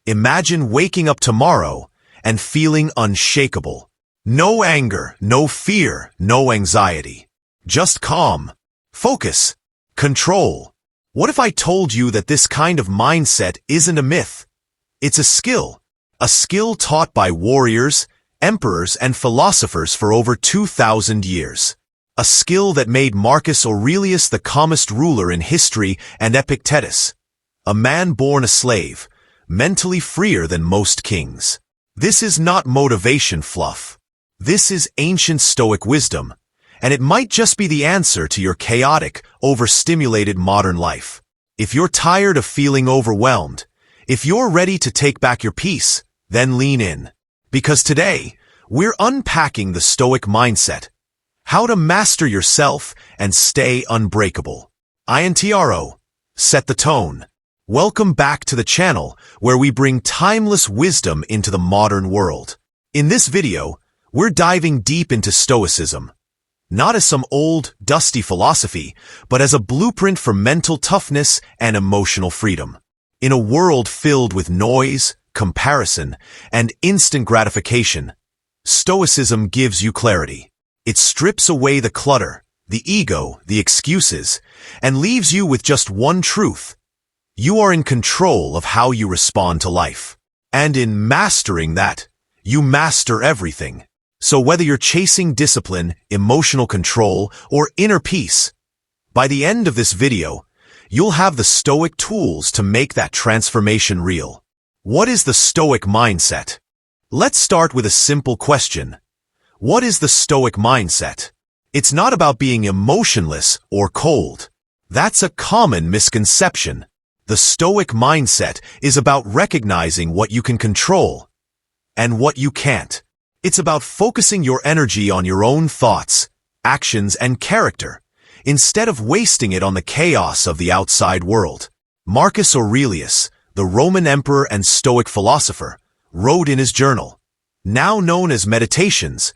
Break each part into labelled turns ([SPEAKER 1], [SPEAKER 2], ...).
[SPEAKER 1] Imagine waking up tomorrow and feeling unshakable. No anger, no fear, no anxiety. Just calm, focus, control. What if I told you that this kind of mindset isn't a myth? It's a skill taught by warriors, emperors, and philosophers for over 2,000 years. A skill that made Marcus Aurelius the calmest ruler in history and Epictetus, a man born a slave, mentally freer than most kings. This is not motivation fluff. This is ancient Stoic wisdom, and it might just be the answer to your chaotic, overstimulated modern life. If you're tired of feeling overwhelmed, if you're ready to take back your peace, then lean in. Because today, we're unpacking the Stoic mindset, how to master yourself and stay unbreakable. Intro. Set the tone. Welcome back to the channel where we bring timeless wisdom into the modern world. In this video, we're diving deep into Stoicism, not as some old, dusty philosophy, but as a blueprint for mental toughness and emotional freedom. In a world filled with noise, comparison, and instant gratification, Stoicism gives you clarity. It strips away the clutter, the ego, the excuses, and leaves you with just one truth. You are in control of how you respond to life. And in mastering that, you master everything. So whether you're chasing discipline, emotional control, or inner peace, by the end of this video, you'll have the Stoic tools to make that transformation real. What is the Stoic mindset? Let's start with a simple question. What is the Stoic mindset? It's not about being emotionless or cold. That's a common misconception. The Stoic mindset is about recognizing what you can control and what you can't. It's about focusing your energy on your own thoughts, actions, and character, instead of wasting it on the chaos of the outside world. Marcus Aurelius, the Roman emperor and Stoic philosopher, wrote in his journal, now known as Meditations,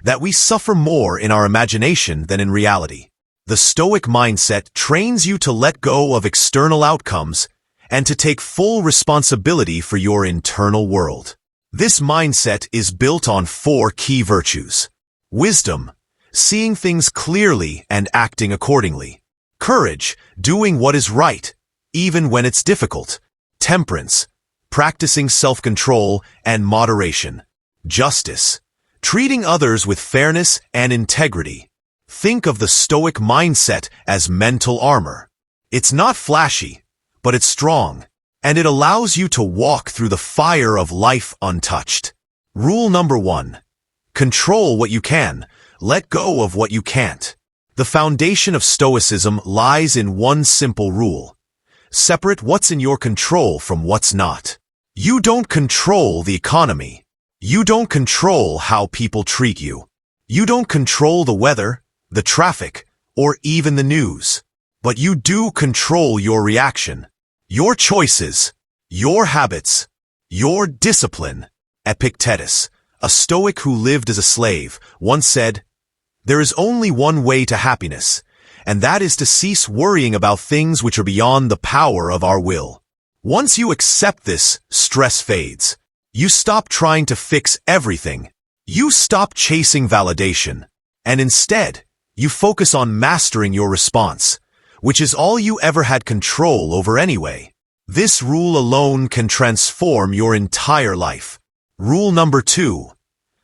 [SPEAKER 1] that we suffer more in our imagination than in reality. The Stoic mindset trains you to let go of external outcomes and to take full responsibility for your internal world. This mindset is built on 4 key virtues. Wisdom, seeing things clearly and acting accordingly. Courage, doing what is right, even when it's difficult. Temperance, practicing self-control and moderation. Justice, treating others with fairness and integrity. Think of the Stoic mindset as mental armor. It's not flashy, but it's strong, and it allows you to walk through the fire of life untouched. Rule number 1. Control what you can, let go of what you can't. The foundation of Stoicism lies in one simple rule. Separate what's in your control from what's not. You don't control the economy. You don't control how people treat you. You don't control the weather, the traffic, or even the news. But you do control your reaction, your choices, your habits, your discipline. Epictetus, a Stoic who lived as a slave, once said, "There is only one way to happiness, and that is to cease worrying about things which are beyond the power of our will." Once you accept this, stress fades. You stop trying to fix everything. You stop chasing validation. And instead, you focus on mastering your response, which is all you ever had control over anyway. This rule alone can transform your entire life. Rule number 2.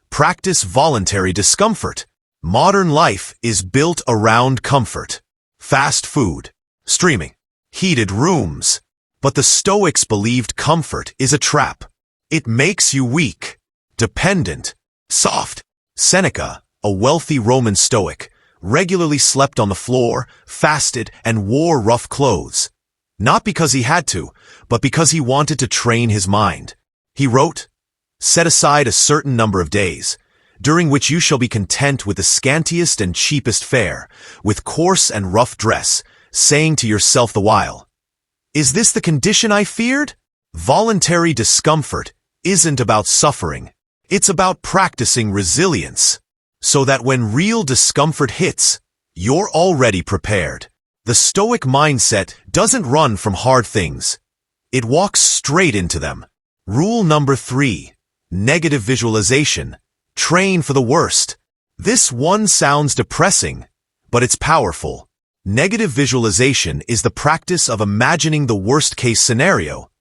[SPEAKER 1] Practice voluntary discomfort. Modern life is built around comfort. Fast food, streaming, heated rooms. But the Stoics believed comfort is a trap. It makes you weak, dependent, soft. Seneca, a wealthy Roman Stoic, regularly slept on the floor, fasted, and wore rough clothes. Not because he had to, but because he wanted to train his mind. He wrote, "Set aside a certain number of days, during which you shall be content with the scantiest and cheapest fare, with coarse and rough dress, saying to yourself the while, 'Is this the condition I feared?'" Voluntary discomfort isn't about suffering. It's about practicing resilience, so that when real discomfort hits, you're already prepared. The Stoic mindset doesn't run from hard things. It walks straight into them. Rule number 3. Negative visualization. Train for the worst. This one sounds depressing, but it's powerful. Negative visualization is the practice of imagining the worst-case scenario,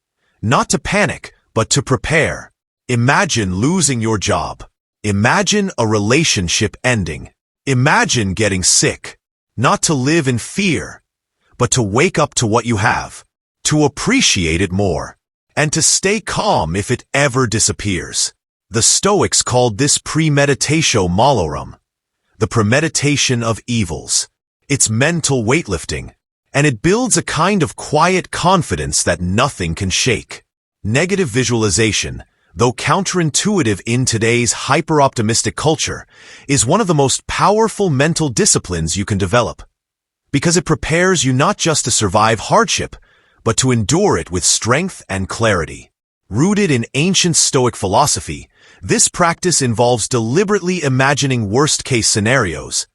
[SPEAKER 1] not to panic, but to prepare. Imagine losing your job. Imagine a relationship ending. Imagine getting sick. Not to live in fear, but to wake up to what you have, to appreciate it more, and to stay calm if it ever disappears. The Stoics called this premeditatio malorum, the premeditation of evils. It's mental weightlifting, and it builds a kind of quiet confidence that nothing can shake. Negative visualization, though counterintuitive in today's hyper-optimistic culture, is one of the most powerful mental disciplines you can develop, because it prepares you not just to survive hardship, but to endure it with strength and clarity. Rooted in ancient Stoic philosophy, this practice involves deliberately imagining worst-case scenarios,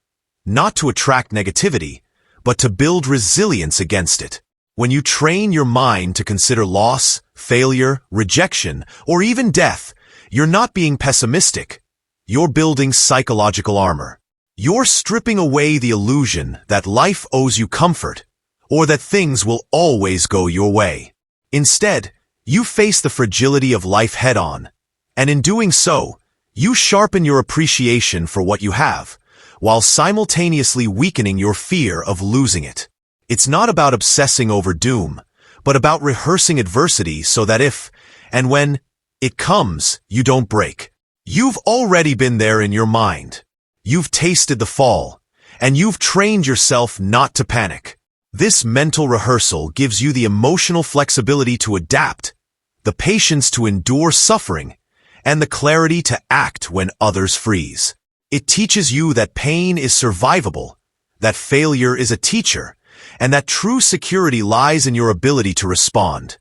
[SPEAKER 1] not to attract negativity, but to build resilience against it. When you train your mind to consider loss, failure, rejection, or even death, you're not being pessimistic. You're building psychological armor. You're stripping away the illusion that life owes you comfort, or that things will always go your way. Instead, you face the fragility of life head-on, and in doing so, you sharpen your appreciation for what you have, while simultaneously weakening your fear of losing it. It's not about obsessing over doom, but about rehearsing adversity so that if, and when, it comes, you don't break. You've already been there in your mind. You've tasted the fall, and you've trained yourself not to panic. This mental rehearsal gives you the emotional flexibility to adapt, the patience to endure suffering, and the clarity to act when others freeze. It teaches you that pain is survivable, that failure is a teacher, and that true security lies in your ability to respond,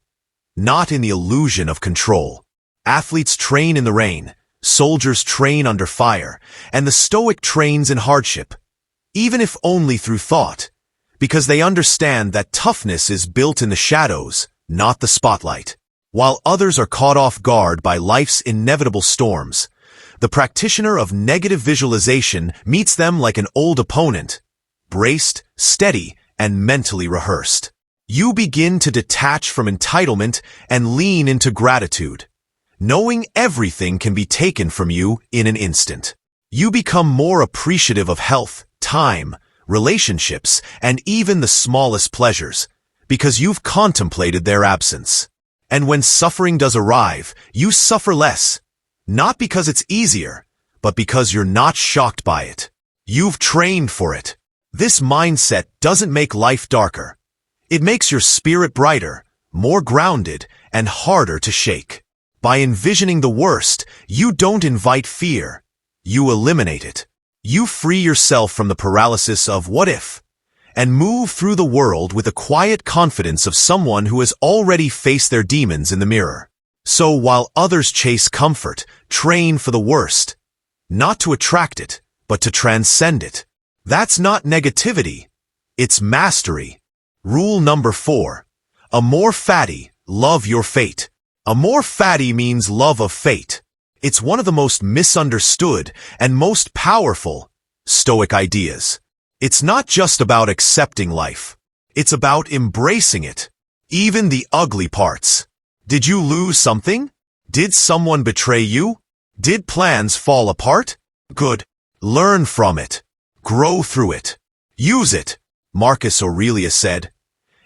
[SPEAKER 1] not in the illusion of control. Athletes train in the rain, soldiers train under fire, and the Stoic trains in hardship, even if only through thought, because they understand that toughness is built in the shadows, not the spotlight. While others are caught off guard by life's inevitable storms, the practitioner of negative visualization meets them like an old opponent, braced, steady, and mentally rehearsed. You begin to detach from entitlement and lean into gratitude, knowing everything can be taken from you in an instant. You become more appreciative of health, time, relationships, and even the smallest pleasures, because you've contemplated their absence. And when suffering does arrive, you suffer less, not because it's easier, but because you're not shocked by it. You've trained for it. This mindset doesn't make life darker. It makes your spirit brighter, more grounded, and harder to shake. By envisioning the worst, you don't invite fear. You eliminate it. You free yourself from the paralysis of what if, and move through the world with the quiet confidence of someone who has already faced their demons in the mirror. So while others chase comfort, train for the worst, not to attract it, but to transcend it. That's not negativity, it's mastery. Rule number 4. Amor fati, love your fate. Amor fati means love of fate. It's one of the most misunderstood and most powerful Stoic ideas. It's not just about accepting life. It's about embracing it, even the ugly parts. Did you lose something? Did someone betray you? Did plans fall apart? Good. Learn from it. Grow through it. Use it. Marcus Aurelius said,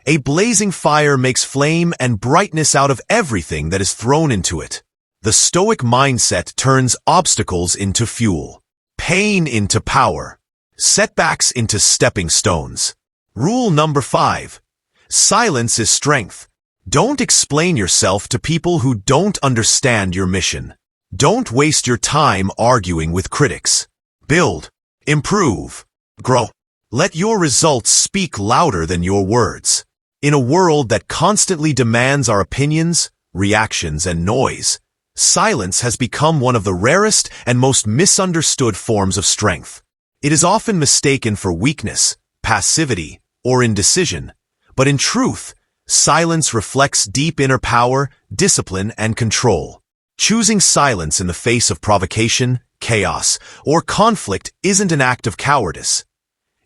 [SPEAKER 1] "A blazing fire makes flame and brightness out of everything that is thrown into it." The Stoic mindset turns obstacles into fuel, pain into power, setbacks into stepping stones. Rule number 5. Silence is strength. Don't explain yourself to people who don't understand your mission. Don't waste your time arguing with critics. Build, improve, grow. Let your results speak louder than your words. In a world that constantly demands our opinions, reactions, and noise, silence has become one of the rarest and most misunderstood forms of strength. It is often mistaken for weakness, passivity, or indecision, but in truth, Silence reflects deep inner power, discipline, and control. Choosing silence in the face of provocation, chaos, or conflict isn't an act of cowardice.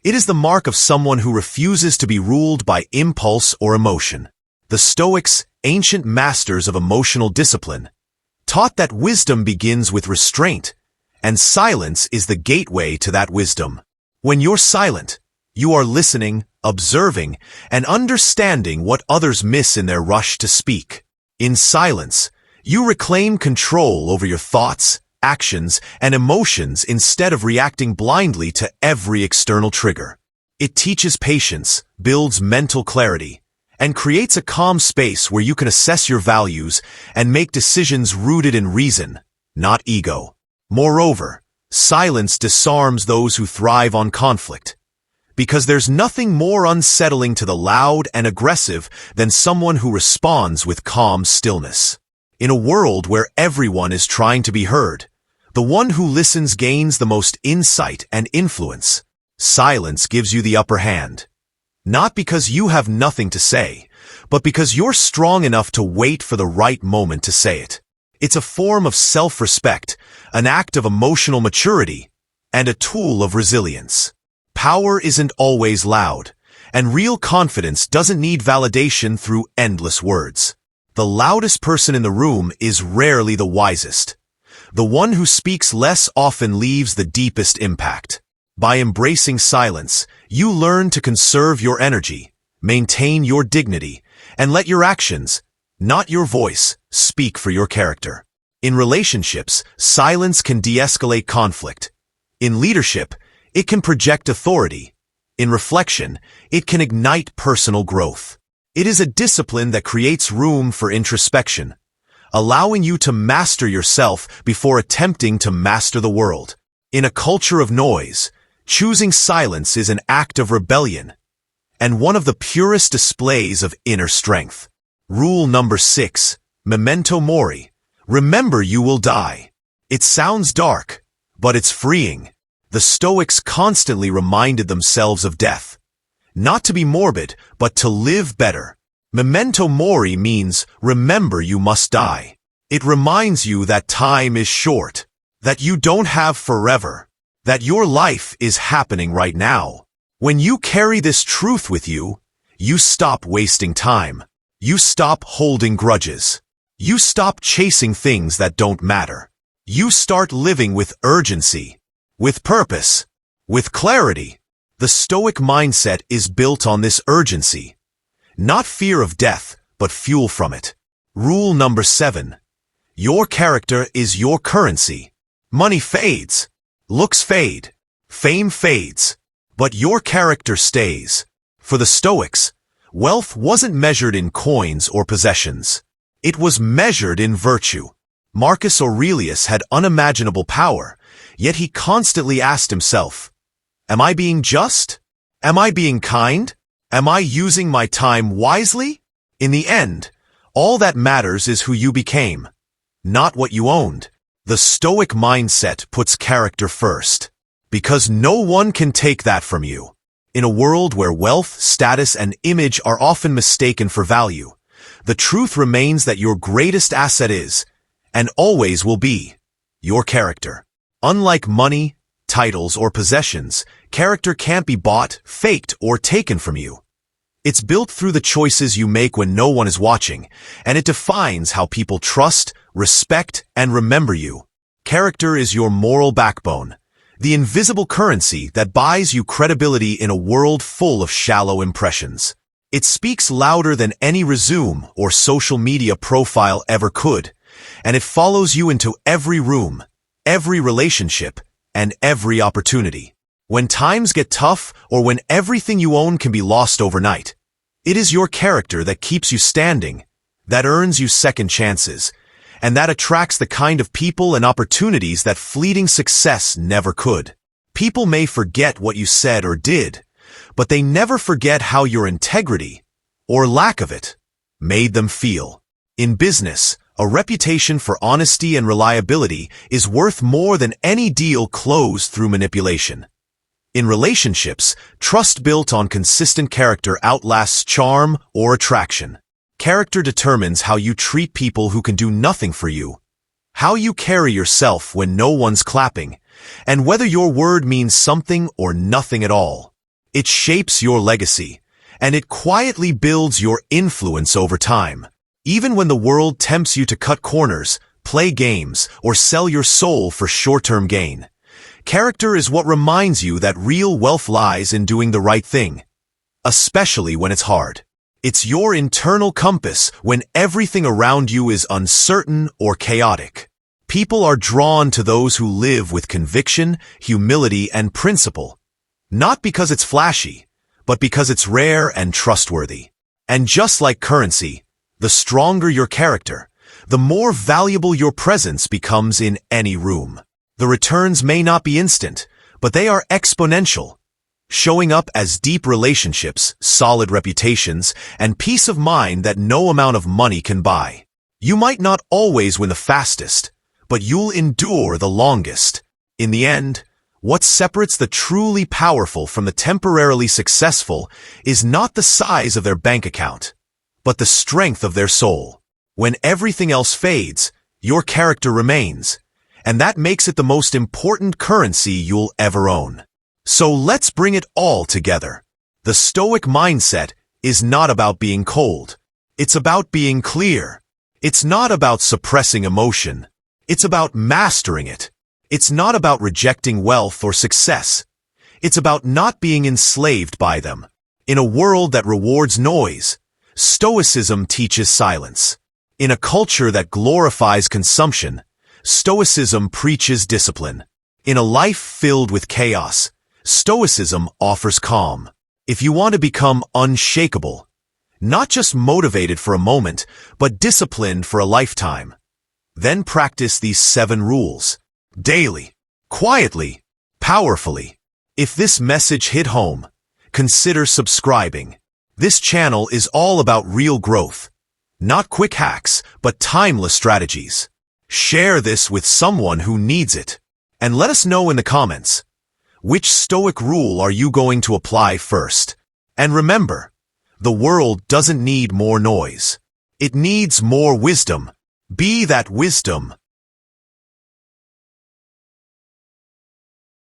[SPEAKER 1] It is the mark of someone who refuses to be ruled by impulse or emotion. The Stoics, ancient masters of emotional discipline, taught that wisdom begins with restraint, and silence is the gateway to that wisdom. When you're silent, you are listening, observing, and understanding what others miss in their rush to speak. In silence, you reclaim control over your thoughts, actions, and emotions instead of reacting blindly to every external trigger. It teaches patience, builds mental clarity, and creates a calm space where you can assess your values and make decisions rooted in reason, not ego. Moreover, silence disarms those who thrive on conflict, because there's nothing more unsettling to the loud and aggressive than someone who responds with calm stillness. In a world where everyone is trying to be heard, the one who listens gains the most insight and influence. Silence gives you the upper hand, not because you have nothing to say, but because you're strong enough to wait for the right moment to say it. It's a form of self-respect, an act of emotional maturity, and a tool of resilience. Power isn't always loud, and real confidence doesn't need validation through endless words. The loudest person in the room is rarely the wisest. The one who speaks less often leaves the deepest impact. By embracing silence, you learn to conserve your energy, maintain your dignity, and let your actions, not your voice, speak for your character. In relationships, silence can de-escalate conflict. In leadership, it can project authority. In reflection, it can ignite personal growth. It is a discipline that creates room for introspection, allowing you to master yourself before attempting to master the world. In a culture of noise, choosing silence is an act of rebellion, and one of the purest displays of inner strength. Rule number 6, memento mori. Remember you will die. It sounds dark, but it's freeing. The Stoics constantly reminded themselves of death, not to be morbid, but to live better. Memento mori means remember you must die. It reminds you that time is short, that you don't have forever, that your life is happening right now. When you carry this truth with you, you stop wasting time. You stop holding grudges. You stop chasing things that don't matter. You start living with urgency, with purpose, with clarity. The Stoic mindset is built on this urgency, not fear of death, but fuel from it. Rule number 7. Your character is your currency. Money fades, looks fade, fame fades, but your character stays. For the Stoics, wealth wasn't measured in coins or possessions. It was measured in virtue. Marcus Aurelius had unimaginable power, yet he constantly asked himself, am I being just? Am I being kind? Am I using my time wisely? In the end, all that matters is who you became, not what you owned. The Stoic mindset puts character first, because no one can take that from you. In a world where wealth, status, and image are often mistaken for value, the truth remains that your greatest asset is, and always will be, your character. Unlike money, titles, or possessions, character can't be bought, faked, or taken from you. It's built through the choices you make when no one is watching, and it defines how people trust, respect, and remember you. Character is your moral backbone, the invisible currency that buys you credibility in a world full of shallow impressions. It speaks louder than any resume or social media profile ever could, and it follows you into every room, every relationship, and every opportunity. When times get tough, or when everything you own can be lost overnight, it is your character that keeps you standing, that earns you second chances, and that attracts the kind of people and opportunities that fleeting success never could. People may forget what you said or did, but they never forget how your integrity, or lack of it, made them feel. In business, a reputation for honesty and reliability is worth more than any deal closed through manipulation. In relationships, trust built on consistent character outlasts charm or attraction. Character determines how you treat people who can do nothing for you, how you carry yourself when no one's clapping, and whether your word means something or nothing at all. It shapes your legacy, and it quietly builds your influence over time. Even when the world tempts you to cut corners, play games, or sell your soul for short-term gain, character is what reminds you that real wealth lies in doing the right thing, especially when it's hard. It's your internal compass when everything around you is uncertain or chaotic. People are drawn to those who live with conviction, humility, and principle, not because it's flashy, but because it's rare and trustworthy. And just like currency, the stronger your character, the more valuable your presence becomes in any room. The returns may not be instant, but they are exponential, showing up as deep relationships, solid reputations, and peace of mind that no amount of money can buy. You might not always win the fastest, but you'll endure the longest. In the end, what separates the truly powerful from the temporarily successful is not the size of their bank account, but the strength of their soul. When everything else fades, your character remains, and that makes it the most important currency you'll ever own. So let's bring it all together. The Stoic mindset is not about being cold. It's about being clear. It's not about suppressing emotion. It's about mastering it. It's not about rejecting wealth or success. It's about not being enslaved by them. In a world that rewards noise, Stoicism teaches silence. In a culture that glorifies consumption, Stoicism preaches discipline. In a life filled with chaos, Stoicism offers calm. If you want to become unshakable, not just motivated for a moment, but disciplined for a lifetime, then practice these 7 rules. Daily, quietly, powerfully. If this message hit home, consider subscribing. This channel is all about real growth, not quick hacks, but timeless strategies. Share this with someone who needs it, and let us know in the comments, which Stoic rule are you going to apply first? And remember, the world doesn't need more noise. It needs more wisdom. Be that wisdom.